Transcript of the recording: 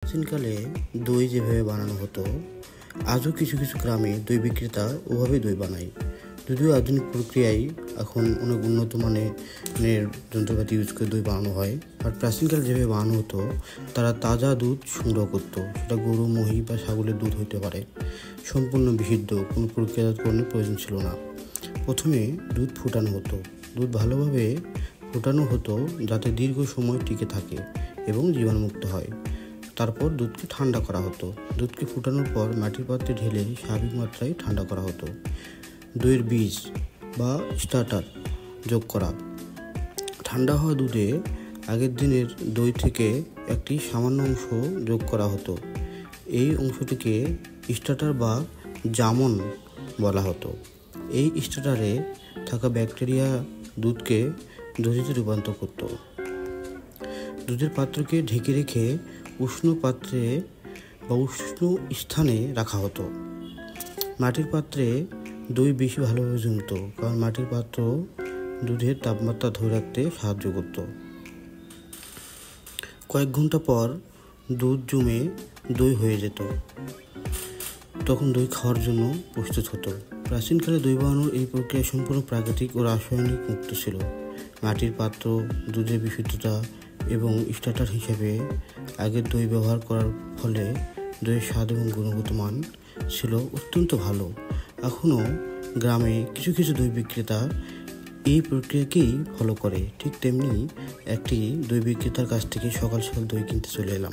প্রাচীনকালে দই যেভাবে বানানো হতো, আজও কিছু কিছু গ্রামে দই বিক্রেতা ওভাবে দই বানায়। যদিও আধুনিক প্রক্রিয়ায় এখন অনেক উন্নত মানের যন্ত্রপাতি ইউজ করে দই বানানো হয়। আর প্রাচীনকালে যেভাবে বানানো হতো, তারা তাজা দুধ সংগ্রহ করতো। সেটা গরু, মহি বা ছাগলের দুধ হতে পারে। সম্পূর্ণ বিশুদ্ধ, কোনো প্রক্রিয়াজাতকরণের প্রয়োজন ছিল না। প্রথমে দুধ ফুটানো হতো। দুধ ভালোভাবে ফোটানো হতো যাতে দীর্ঘ সময় টিকে থাকে এবং জীবাণুমুক্ত হয়। তারপর দুধকে ঠান্ডা করা হতো। দুধকে ফুটানোর পর মাটির পাত্রে ঢেলে স্বাভাবিক মাত্রায় ঠান্ডা করা হতো। দইয়ের বীজ বা স্টার্টার যোগ করা। ঠান্ডা হওয়া দুধে আগের দিনের দই থেকে একটি সামান্য অংশ যোগ করা হতো। এই অংশটিকে স্টার্টার বা জামন বলা হতো। এই স্টার্টারে থাকা ব্যাকটেরিয়া দুধকে দধিতে রূপান্তর করত। দুধের পাত্রকে ঢেকে রেখে উষ্ণ পাত্রে বা উষ্ণ স্থানে রাখা হতো। মাটির পাত্রে দই বেশি ভালোভাবে জমত, কারণ মাটির পাত্র দুধের তাপমাত্রা ধরে রাখতে সাহায্য করত। কয়েক ঘন্টা পর দুধ জমে দই হয়ে যেত। তখন দই খাওয়ার জন্য প্রস্তুত হতো। প্রাচীনকালে দই বানানোর এই প্রক্রিয়া সম্পূর্ণ প্রাকৃতিক ও রাসায়নিক মুক্ত ছিল। মাটির পাত্র, দুধের বিশুদ্ধতা এবং স্টার্টার হিসেবে আগের দই ব্যবহার করার ফলে দইয়ের স্বাদ এবং গুণগত মান ছিল অত্যন্ত ভালো। এখনও গ্রামে কিছু কিছু দই বিক্রেতা এই প্রক্রিয়াকেই ফলো করে। ঠিক তেমনি একটি দই বিক্রেতার কাছ থেকে সকাল সকাল দই কিনতে চলে এলাম।